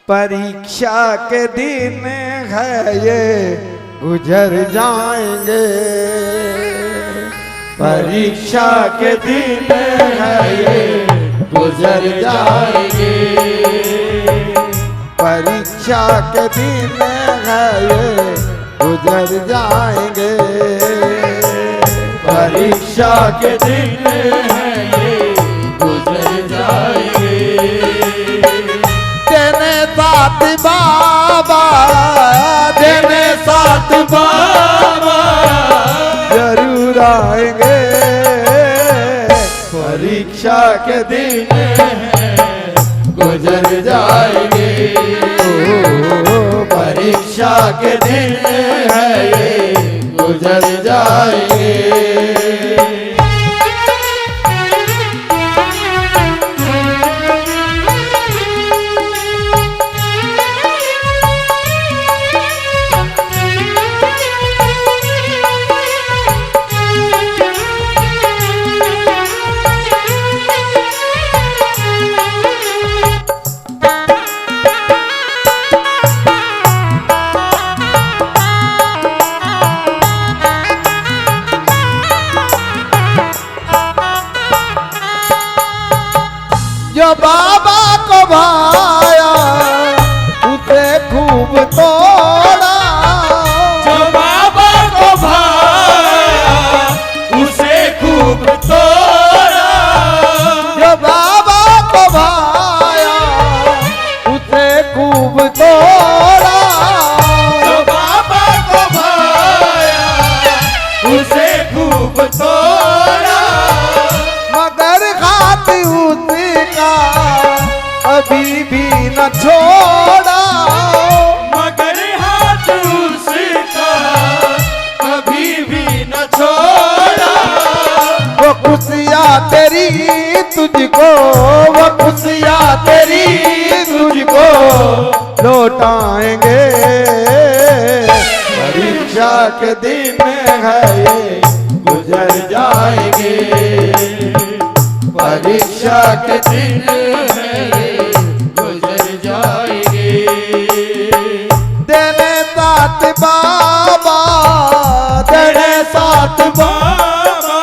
परीक्षा के दिन है ये गुजर जाएंगे, परीक्षा के दिन है ये गुजर जाएंगे, परीक्षा के दिन है ये गुजर जाएंगे, परीक्षा के दिन है ये गुजर जाएंगे। तेने साथ बाबा, तेने साथ बाबा जरूर आएंगे, परीक्षा के दिन है गुजर जाएंगे, परीक्षा के दिन है ये गुजर जाएंगे। जो बाबा को भाया उसे खूब तोड़ा, जो बाबा को भाया उसे खूब तोड़ा, जो बाबा को भाया उसे खूब तोड़ा, जो बाबा को भाया उसे खूब तोड़ा, मगर खाती उसी का अभी भी न छोड़ा, मगर हाथ उसका कभी भी न छोड़ा, वो खुशियाँ तेरी तुझको, वो खुशियाँ तेरी तुझको लौटाएंगे, परीक्षा के दिन है ये गुजर जाएंगे, परीक्षा के दिन है ये गुजर जाएंगे। तेरे साथ बाबा, तेरे साथ बाबा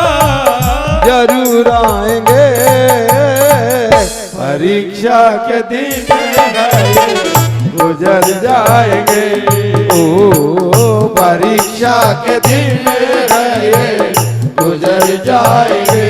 जरूर आएंगे, परीक्षा के दिन है ये गुजर जाएंगे, ओ परीक्षा के दिन है ये गुजर जाएंगे।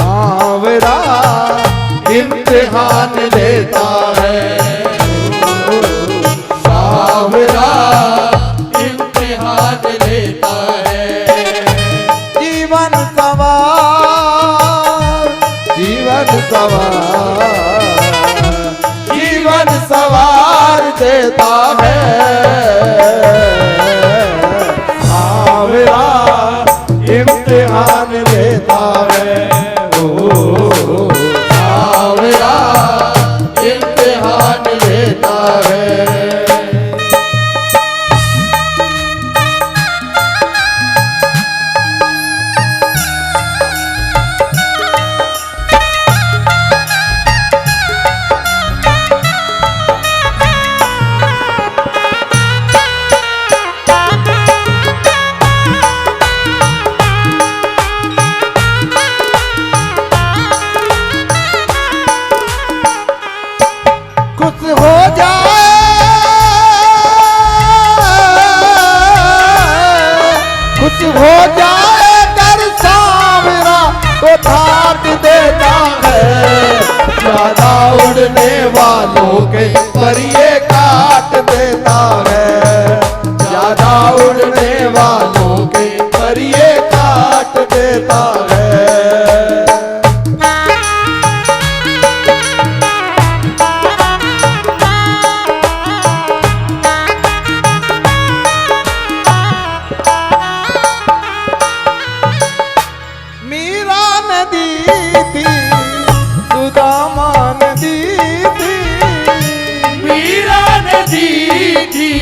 सांवरा इम्तिहान लेता है, सांवरा इम्तिहान लेता है, जीवन सवार, जीवन सवार, जीवन सवार देता है, सांवरा इम्तिहान लेता है, ओ सांवरा इम्तिहान लेता है। खुश हो जाए, खुश हो जाए कर सांवरा तो थाक देता है, ज्यादा उड़ने वालों के परिये काट देता है, ज्यादा उड़ने वालों के परिये काट देता है। मीरा ने ने दी थी, सुदामा ने दी थी, मीरा ने दी थी,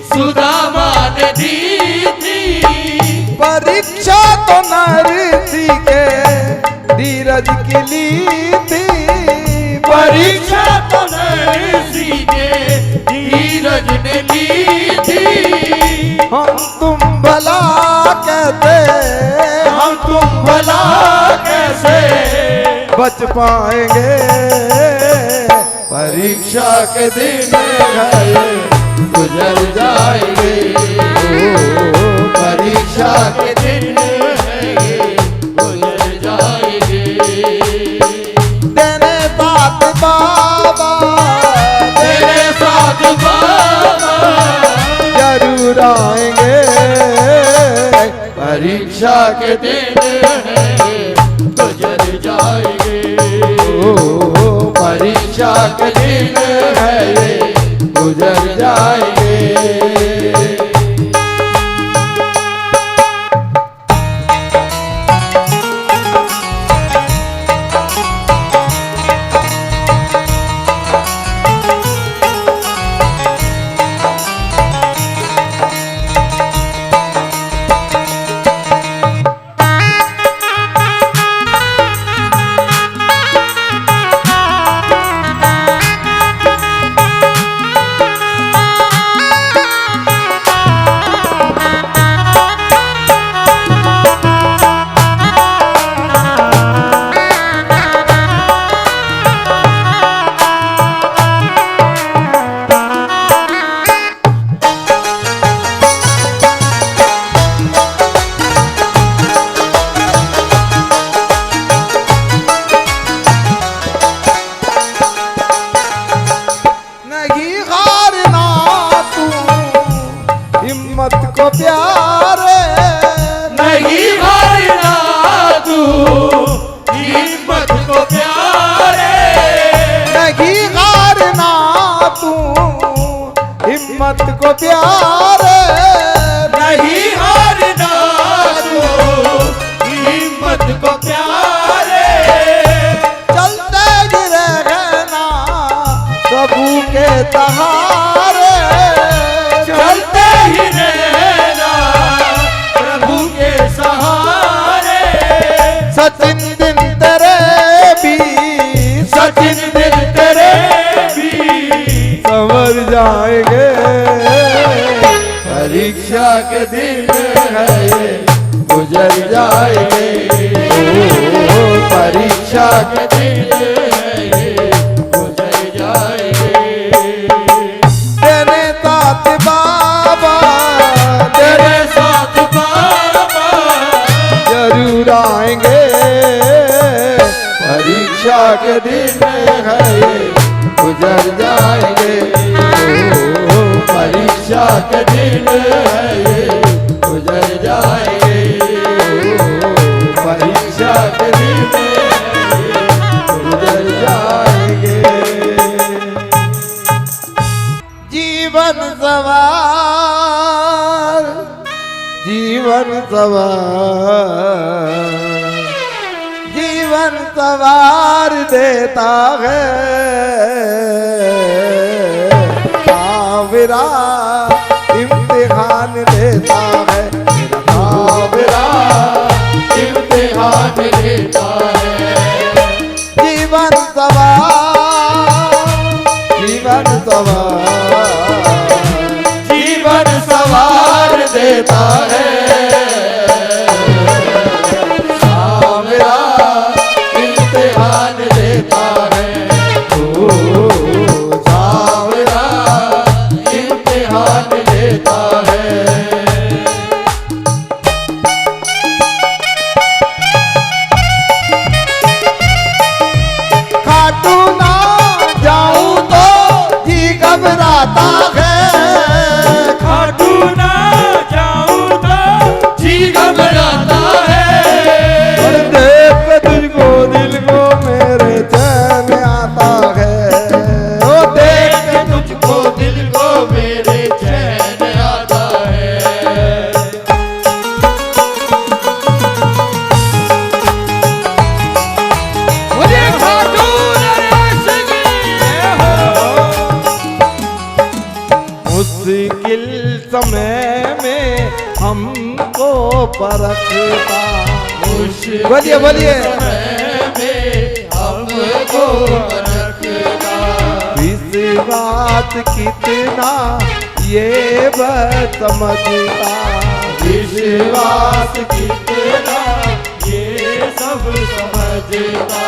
सुदामा ने दी थी। परीक्षा तो नरसी के धीरज की ली थी, परीक्षा तो नरसी के धीरज ने ली थी। हम तुम भला कहते, हम तुम भला कैसे बच पाएंगे, परीक्षा के दिन है गुजर जाएंगे। ओ, परीक्षा के दिन है गुजर जाएंगे। तेरे साथ बाबा, तेरे साथ बाबा जरूर आएंगे, परीक्षा के दिन है गुजर जाएंगे। ओ, परीक्षा के दिन है गुजर जाएंगे। हिम्मत को प्यारे, नहीं हारना तू हिम्मत को प्यारे। नहीं हारना तू हिम्मत को प्यारे, नहीं हारना तू हिम्मत को प्यारे। चलते ही रहना प्रभु के सहारे, चलते ही रहना प्रभु के सहारे। सचिन दिन तेरे भी, सचिन दिन तेरे भी संवर जाएंगे, परीक्षा के दिन है गुजर जाएंगे। ओ, परीक्षा के दिन है गुजर जाएंगे। तेरे साथ बाबा, तेरे साथ बाबा जरूर आएंगे, परीक्षा के दिन है गुजर जाएंगे। ओ, परीक्षा के दिन है गुजर जाएंगे। ओ, परीक्षा के दिन है गुजर जाएंगे। जीवन सवार, जीवन सवार, जीवन सवार देता है, सावरा इम्तिहान देता है, सावरा इम्तिहान लेता है। जीवन सवार, जीवन सवार, जीवन सवार देता है, सावरा इम्तिहान लेता है। ओ, सावरा इम्तिहान लेता है। खाटू ना जाऊं तो जी घबराता है, खाटू ना जाऊं तो समय में हमको परखता। मुश्किल बोलिए बोलिए। समय में हमको रखना। विश्वास कितना ये समझता। विश्वास कितना ये सब समझता।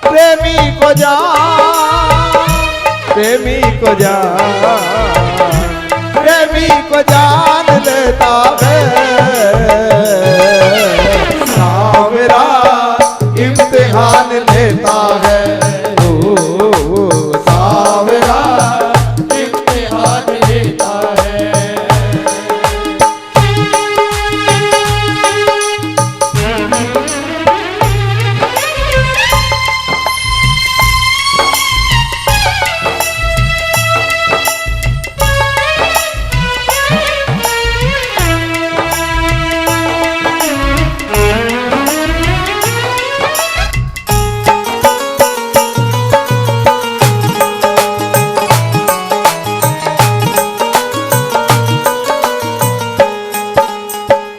प्रेमी को जान, प्रेमी को जान, प्रेमी को जान लेता है। सावरा इम्तिहान लेता है। ओ सावरा इम्तिहान लेता है।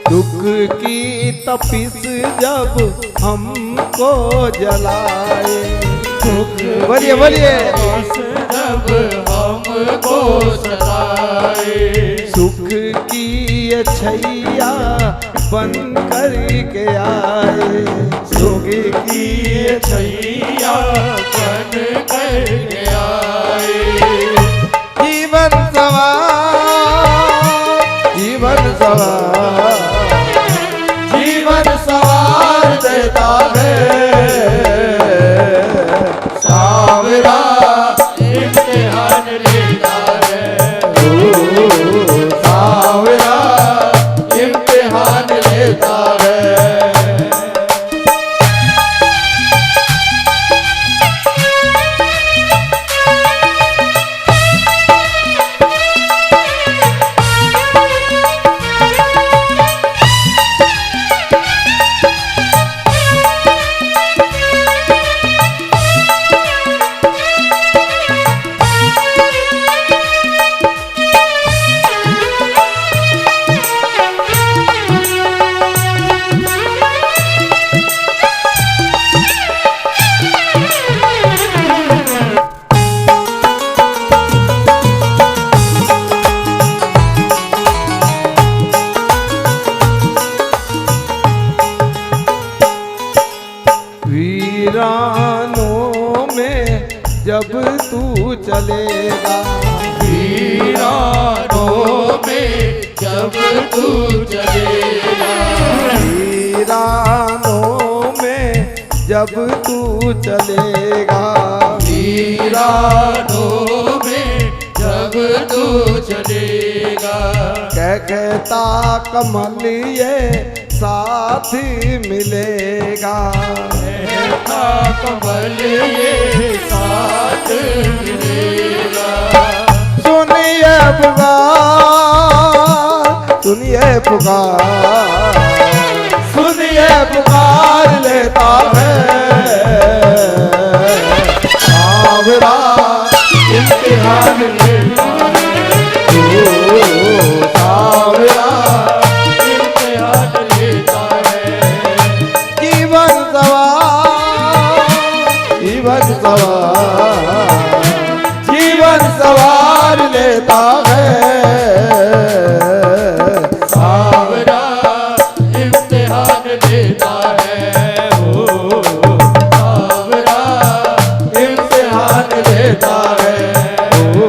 दुख की तपिश जब हमको जलाए। बोलिए बोलिए। जब हमको सताए। सुख की ये छैया बन कर के आए। सुख की छैया बन कर आए। जीवन सवार, जीवन सवार, जीवन सवार देता है। सावरा इम्तिहान लेता है। ओ सावरा इम्तिहान लेता है। वीरानों में जब तू चलेगा। वीरानों में जब तू चलेगा। वीरानों में जब तू चलेगा। वीरानों में जब तू चलेगा। कहता कमल ये साथी मिलेगा। कहता कमल ये साथ मिलेगा। सुनिए पुकार, सुनिए पुकार, सुनिए पुकार लेता है। सावरा इम्तिहान लेता है। ओ सावरा इम्तिहान लेता है। जीवन सवार, जीवन सवार, जीवन सवार लेता है। सावरा इम्तिहान लेता है। ओ सावरा इम्तिहान लेता है। ओ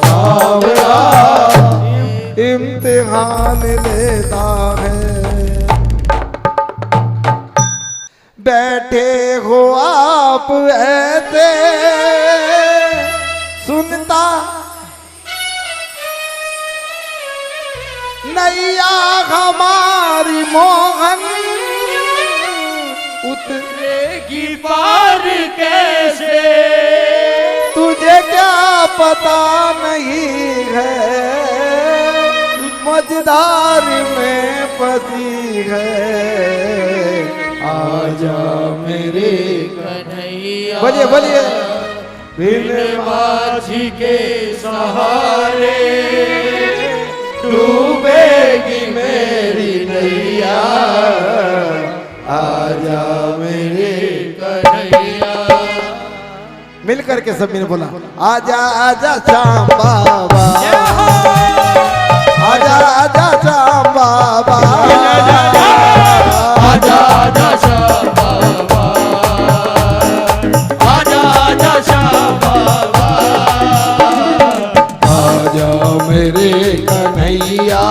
सावरा इम्तिहान लेता है। बैठे हो आप ऐसे सुनता नैया हमारी मोहन उतरेगी पार कैसे। तुझे क्या पता नहीं है मझधार में फंसी है। आजा मेरे कन्हैया। बोलिए बोलिए। बिन माझी के सहारे डूबेगी मेरी नैया, आजा मेरे कन्हैया। मिल करके सभी ने बोला आजा आजा श्याम बाबा, आजा आजा श्याम बाबा, आजा आजा श्याम बाबा, आजा आजा श्याम बाबा, आजा मेरे कन्हैया,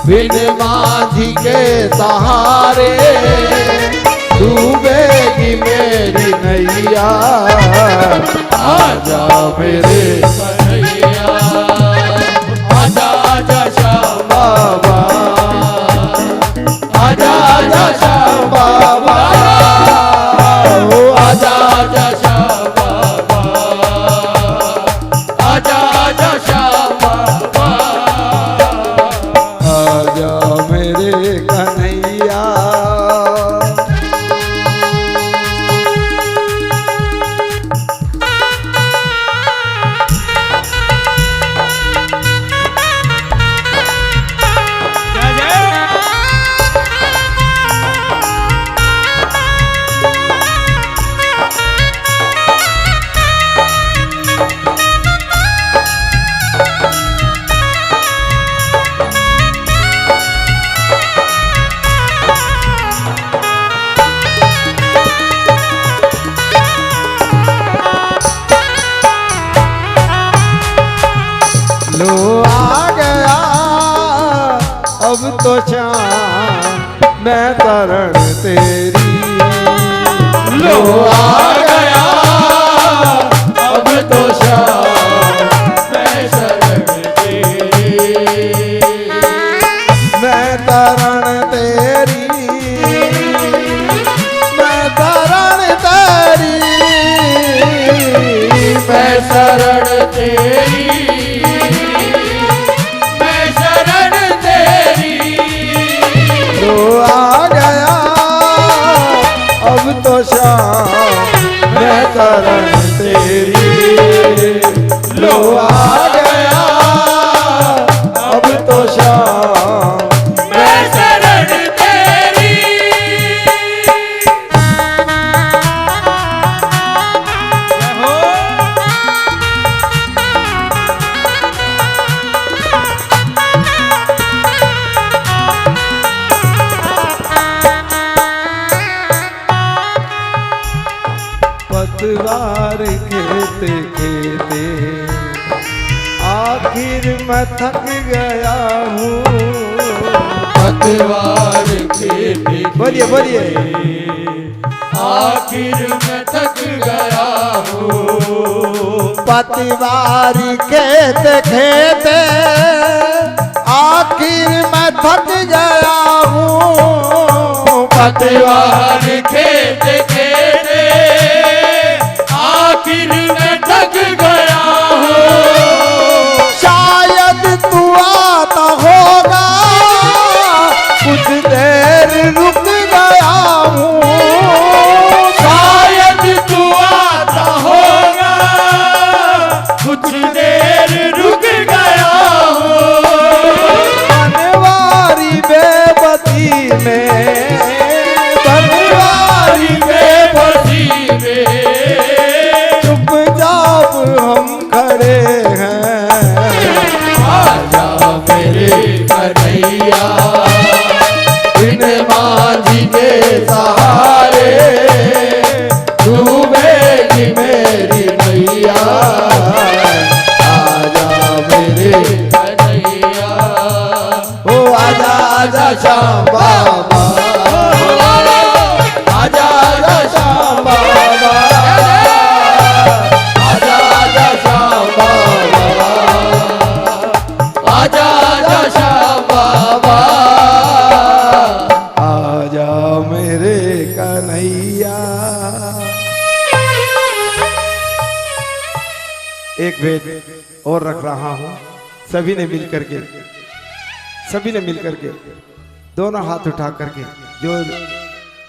बिन माझी के सहारे डूबेगी मेरी नैया, आजा मेरे कन्हैया, आजा आजा श्याम बाबा, आजा आजा श्याम बाबा, ओ आजा आजा श्याम बाबा, आजा आजा श्याम बाबा, आजा मेरे कन्हैया। लो आ गया अब तो श्याम मैं तरण तेरी, लो आ गया अब तो श्याम मैं शरण तेरी, मैं तरण तेरी, मैं तरण तेरी, मैं शरण तेरी, मैं शरण तेरी, लो आ गया अब तो श्याम मैं तरण तेरी, लो आ गया अब तो श्याम मैं शरण तेरी। पतवार खेते खेते आखिर मैं थक गया हूँ, पतवार खेते बोलिए बोलिए, आखिर मैं थक गया हूँ, पतवार खेते खेते आखिर मैं थक गया हूँ, पतवार खेते खेते आखिर मैं थक गया हूँ, शायद तू आता होगा कुछ देर रुक गया हूँ, शायद तू आता होगा कुछ देर रुक गया हूँ, बनवारी बेबसी में, बनवारी बेबसी में चुपचाप हम खड़े हैं, आजा मेरे कन्हैया, बिन माझी के सहारे डूबेगी मेरी नैया, आजा मेरे कन्हैया, ओ आजा आजा श्याम बाबा, आजा आजा श्याम बाबा, आजा आजा श्याम बाबा, आजा आजा श्याम बाबा, आजा मेरे कन्हैया। एक भेद और रख रहा हूँ, सभी ने मिल करके, सभी ने मिल करके दोनों हाथ उठा करके, जो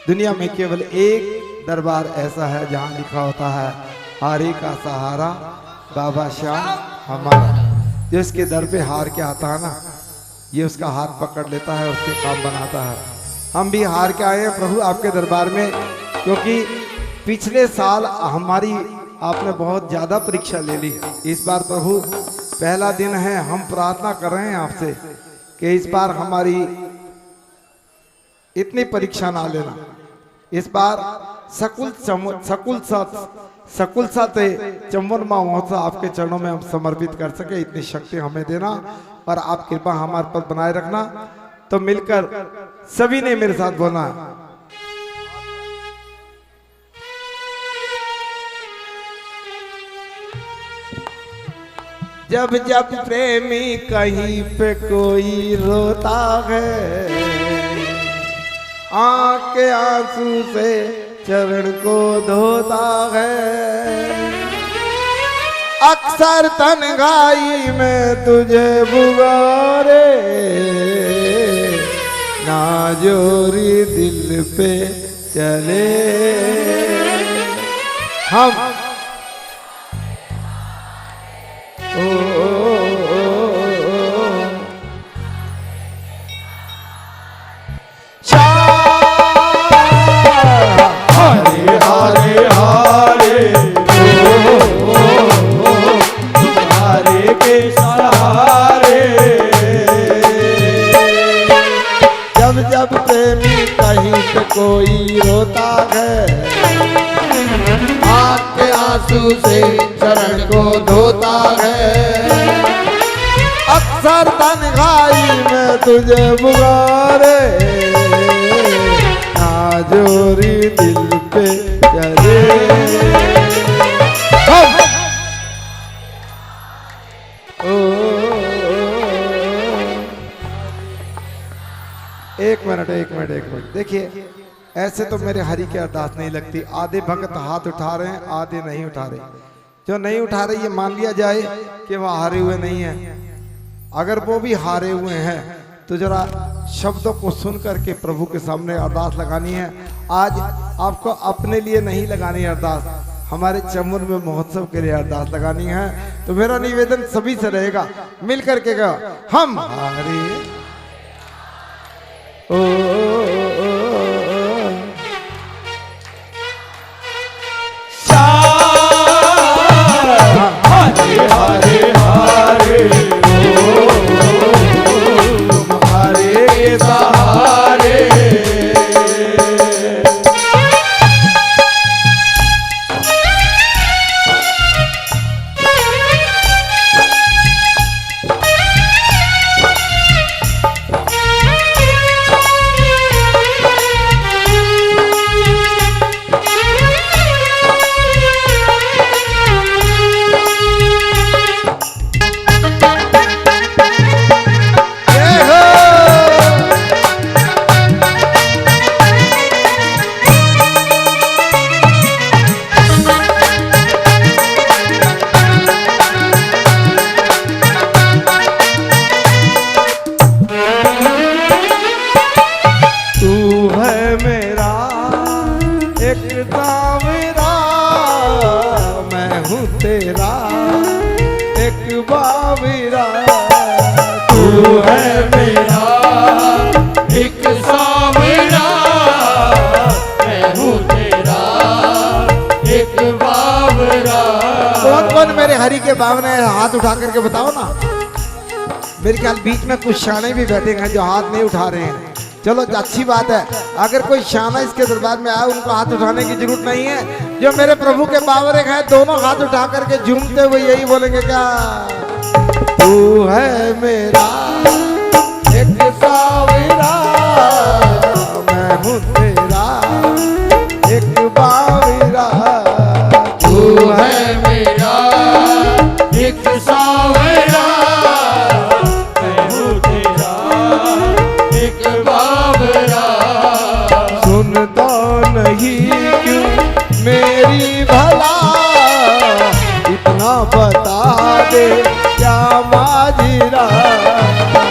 दुनिया में केवल एक दरबार ऐसा है जहाँ लिखा होता है हारे का सहारा बाबा श्याम हमारा, जो इसके दर पे हार के आता है ना, ये उसका हाथ पकड़ लेता है, उसके काम बनाता है। हम भी हार के आए हैं प्रभु आपके दरबार में, क्योंकि पिछले साल हमारी आपने बहुत ज़्यादा परीक्षा ले ली। इस बार प्रभु पहला दिन है, हम प्रार्थना कर रहे हैं आपसे कि इस बार हमारी इतनी परीक्षा ना लेना। इस बार सकुल साथे चंवन माँ महोत्सव आपके चरणों में हम समर्पित कर सके, इतनी शक्ति हमें देना और आप कृपा हमारे पर बनाए रखना। तो मिलकर सभी ने मेरे साथ बोला, जब जब प्रेमी कहीं पे कोई रोता है, आँख के आंसू से चरण को धोता है। अक्सर तन्हाई में तुझे पुकारे, नाजोरी दिल पे चले हम। हरे हरे हरे तुम्हारे के सहारे, जब जब प्रेमी कहीं पे कोई रोता है, आँख के आंसू से चरण को धोता है। अक्सर तन्हाई में तुझे पुकारे, नाजोरी दिल पे चले हम। एक मिनट देखिए, ऐसे तो मेरे हरि की अरदास नहीं लगती। आधे भक्त हाथ उठा रहे हैं, आधे नहीं उठा रहे। जो नहीं उठा रहे ये मान लिया जाए कि वह हारे हुए नहीं है। अगर वो भी हारे हुए हैं तो जरा शब्दों को सुन करके प्रभु के सामने अरदास लगानी है। आज आपको अपने लिए नहीं लगानी अरदास, हमारे चंबन में महोत्सव के लिए अरदास लगानी है। तो मेरा निवेदन सभी से रहेगा, मिल करके गा, हम हारे हरे हरे हरे तुम्हारे के सहारे, तेरा एक बाविरा, तू है मेरा एक सावरा, मैं हूँ तेरा एक बावरा। कौन कौन मेरे हरि के बावने हैं? हाथ उठा करके बताओ ना। मेरे ख्याल बीच में कुछ शाने भी बैठे हैं जो हाथ नहीं उठा रहे हैं। चलो अच्छी बात है, अगर कोई शाना इसके दरबार में आए उनको हाथ उठाने की जरूरत नहीं है। जो मेरे प्रभु के बावरे हैं दोनों हाथ उठा करके झूमते हुए यही बोलेंगे, क्या तू है मेरा एक सावरा, मैं हूँ तेरा एक बावरा। तू है मेरा एक सावरा, मैं हूँ तेरा एक बावरा। सुनता नहीं क्यों मेरी भला, इतना बता दे क्या माजरा।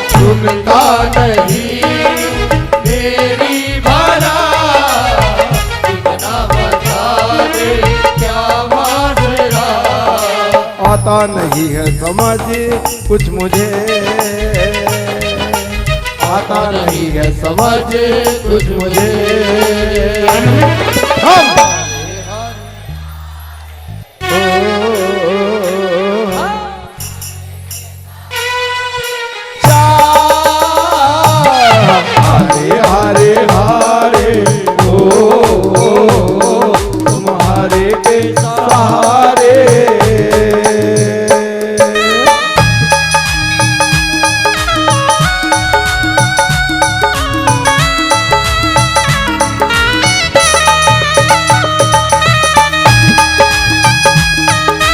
सुनता नहीं मेरी भला, इतना बता दे क्या माजरा। आता नहीं है समझ कुछ मुझे, आता नहीं है समझ कुछ मुझे। हरे हरे हरे ओ तुम्हारे के सहारे।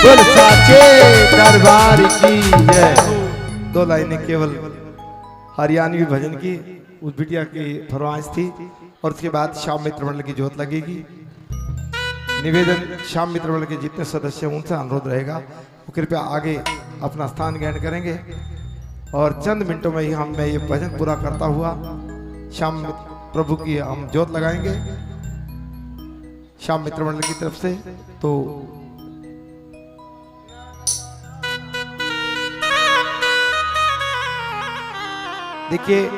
बोल साचे दरबार की जय। दो लाइनें केवल हरियाणवी भजन की उस बिटिया की फरमाइश थी और उसके बाद श्याम मित्र मंडल की जोत लगेगी। निवेदन श्याम मित्र मंडल के जितने सदस्य हैं उनसे अनुरोध रहेगा वो कृपया आगे अपना स्थान ग्रहण करेंगे और चंद मिनटों में ही मैं ये भजन पूरा करता हुआ श्याम प्रभु की हम जोत लगाएंगे श्याम मित्र मंडल की तरफ से। तो देखिए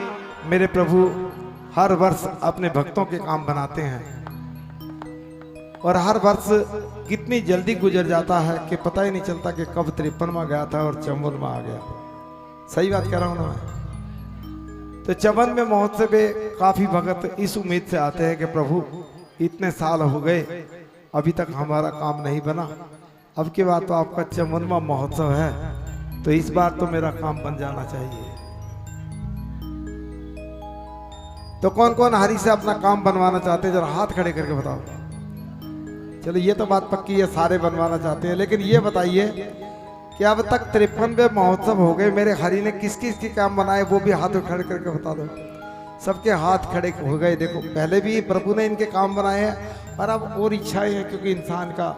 मेरे प्रभु हर वर्ष अपने भक्तों के काम बनाते हैं और हर वर्ष कितनी जल्दी गुजर जाता है कि पता ही नहीं चलता कि कब 53वां गया था और 54वां आ गया। सही बात कह रहा हूं ना मैं? तो 54 में महोत्सव में काफी भक्त इस उम्मीद से आते हैं कि प्रभु इतने साल हो गए अभी तक हमारा काम नहीं बना, अब की बात तो आपका 54वां महोत्सव है तो इस बार तो मेरा काम बन जाना चाहिए। तो कौन कौन हरि से अपना काम बनवाना चाहते हैं जरा हाथ खड़े करके बताओ। चलो ये तो बात पक्की है सारे बनवाना चाहते हैं, लेकिन ये बताइए कि अब तक 53वें महोत्सव हो गए मेरे हरि ने किस किस के काम बनाए वो भी हाथ खड़े करके बता दो। सबके हाथ खड़े हो गए। देखो पहले भी प्रभु ने इनके काम बनाए हैं और अब और इच्छाएं हैं क्योंकि इंसान का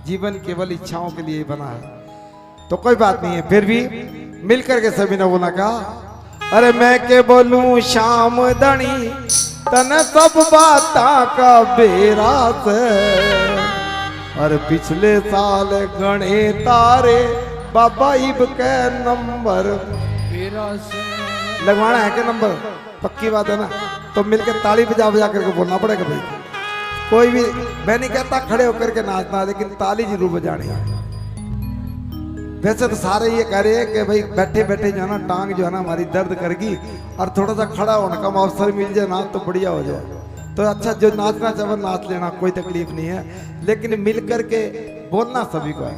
जीवन केवल इच्छाओं के लिए बना है। तो कोई बात नहीं है, फिर भी मिलकर के सभी ने बोला कहा अरे मैं के बोलूं श्याम धनी तन सब बाता का बेरा से। अरे पिछले साल गणे तारे बाबा इब के नंबर लगवाना है क्या नंबर? पक्की बात है ना? तो मिलकर ताली बजा बजा करके बोलना पड़ेगा भाई। कोई भी मैं नहीं कहता खड़े होकर के नाचना, लेकिन ताली जरूर बजानी है। वैसे तो सारे ये कह रहे हैं कि भाई बैठे बैठे जो है ना टांग जो है ना हमारी दर्द करेगी और थोड़ा सा खड़ा होने का अवसर मिल जाए ना तो बढ़िया हो जाए। तो अच्छा जो नाचना चाहे नाच लेना, कोई तकलीफ नहीं है, लेकिन मिल करके बोलना सभी को है।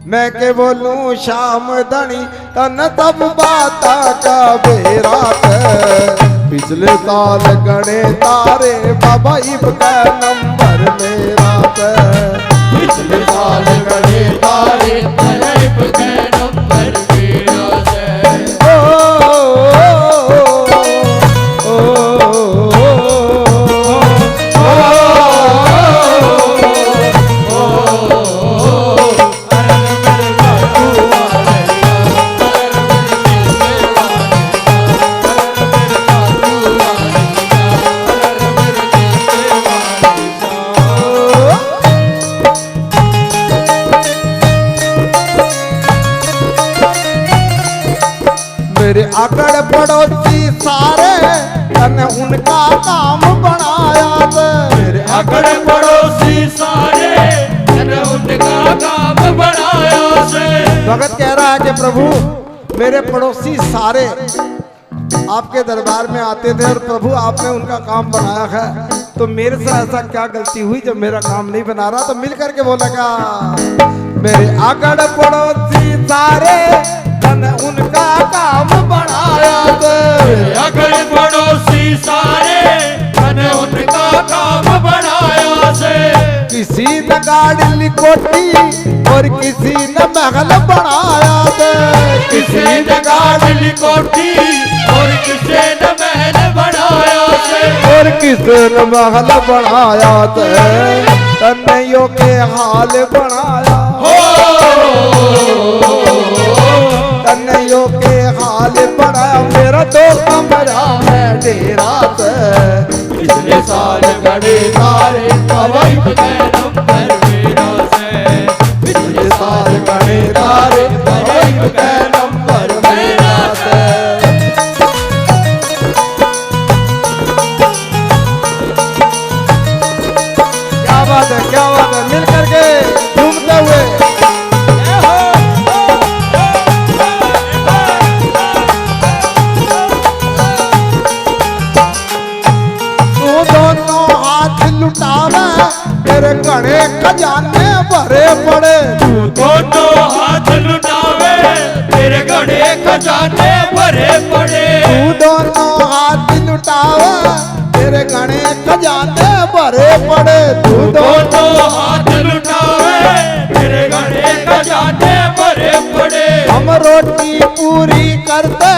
मैं के बोलूं श्याम धनी तन तब बाता का बेरा है। पिछले साल गणे तारे बाबा इब का नंबर मेरा है। पिछले साल गणे तारे बाबा इब के नंबर मेरा है। मेरे अगड़ पड़ोसी सारे तने उनका काम बनाया। मेरे अगड़ पड़ोसी सारे तने उनका काम बनाया से। भगत कह रहा है कि प्रभु मेरे पड़ोसी सारे आपके दरबार में आते थे और प्रभु आपने उनका काम बनाया है, तो मेरे से ऐसा क्या गलती हुई जब मेरा काम नहीं बना रहा? तो मिल करके बोलेगा मेरे अगड़ पड़ोसी सारे तने उनका काम बनाया। अगड़ पड़ोसी सारे तने उनका काम बनाया से। किसी ने गाड़ी कोठी और किसी ने महल बनाया। किसी ने गाड़ी कोठी और किसी ने महल बनाया से। और किसी ने महल बनाया तन्नैयों के हाल बनाया। तन्नैयों के हाल बनाया मेरा तो कमरा है डेरा से। पिछले साल गणे तारे बाबा इब के नंबर मेरा से। पिछले साल गणे तारे बाबा के नंबर मेरा से। क्या बात है, क्या बात है, मिल करके झूमते हुए। तू दोनों हाथ लुटावे तेरे घड़े खजाने भरे पड़े। तू दोनों हाथ लुटावे तेरे घड़े खजाने भरे पड़े। तू दोनों हाथ लुटावे तेरे घड़े खजाने भरे पड़े। तू दोनों हाथ लुटावे तेरे घड़े खजाने भरे पड़े। हम रोटी पूरी करते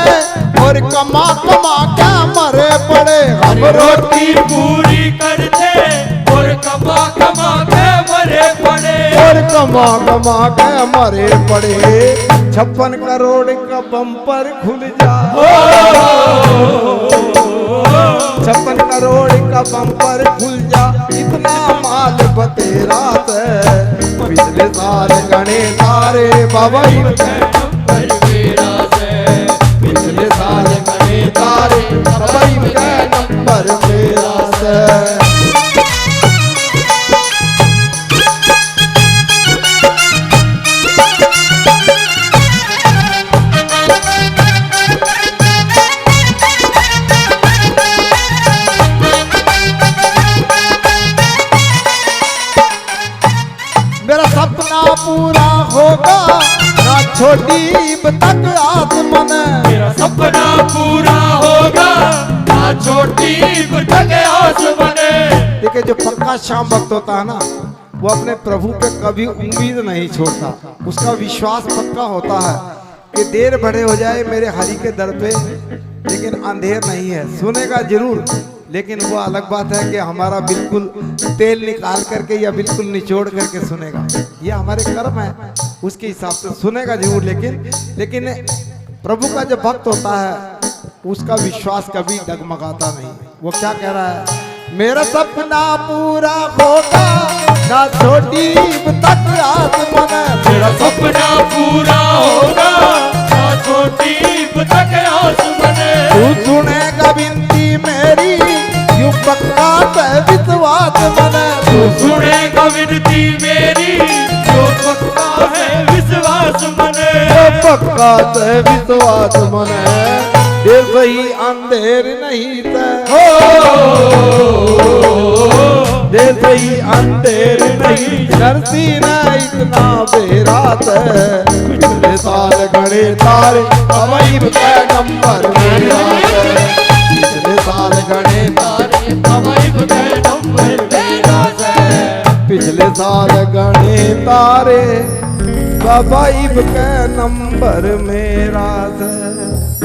और कमा कमा के मरे पड़े। हम रोटी पूरी करते और कमा कमा के मरे पड़े। और कमा कमा के मरे पड़े। 56 करोड़ का बम्पर खुल जा। 56 करोड़ का बम्पर खुल जा। इतना माल बतेरा से पिछले साल गणे तारे बाबा नंबर मेरा से। पिछले साल गणे तारे बाबा के नंबर मेरा से। मेरा सपना पूरा होगा ना छोटी तक आसमान। मेरा सपना पूरा होगा ना छोटी तक आसमान। देखिए जो पक्का शाम भक्त होता है ना वो अपने प्रभु पे कभी उम्मीद नहीं छोड़ता। उसका विश्वास पक्का होता है कि देर बड़े हो जाए मेरे हरि के दर पे लेकिन अंधेर नहीं है। सुनेगा जरूर लेकिन वो अलग बात है कि हमारा बिल्कुल तेल निकाल करके या बिल्कुल निचोड़ करके सुनेगा। ये हमारे कर्म है, उसके हिसाब से सुनेगा जरूर। लेकिन प्रभु का जो भक्त होता है उसका विश्वास कभी डगमगाता नहीं। वो क्या कह रहा है, मेरा सपना पूरा होगा ना छोटी तक आसमान। मेरा सपना पूरा होगा ना छोटी तक आसमान। तू सुनेगा विनती मेरी यूं पक्का से विश्वास मन। तू सुनेगा विनती मेरी जो पक्का है विश्वास मने। पक्का से विश्वास मन। ये सही अंधेर नहीं था दे सही अंधेर नहीं धरती न इतना बेरात है। पिछले साल गणे तारे हवाई का नंबर मेरा है। पिछले साल गणे तारे हवाई का नंबर मेरा है। पिछले साल गणे तारे बाबा के नंबर मेरा है।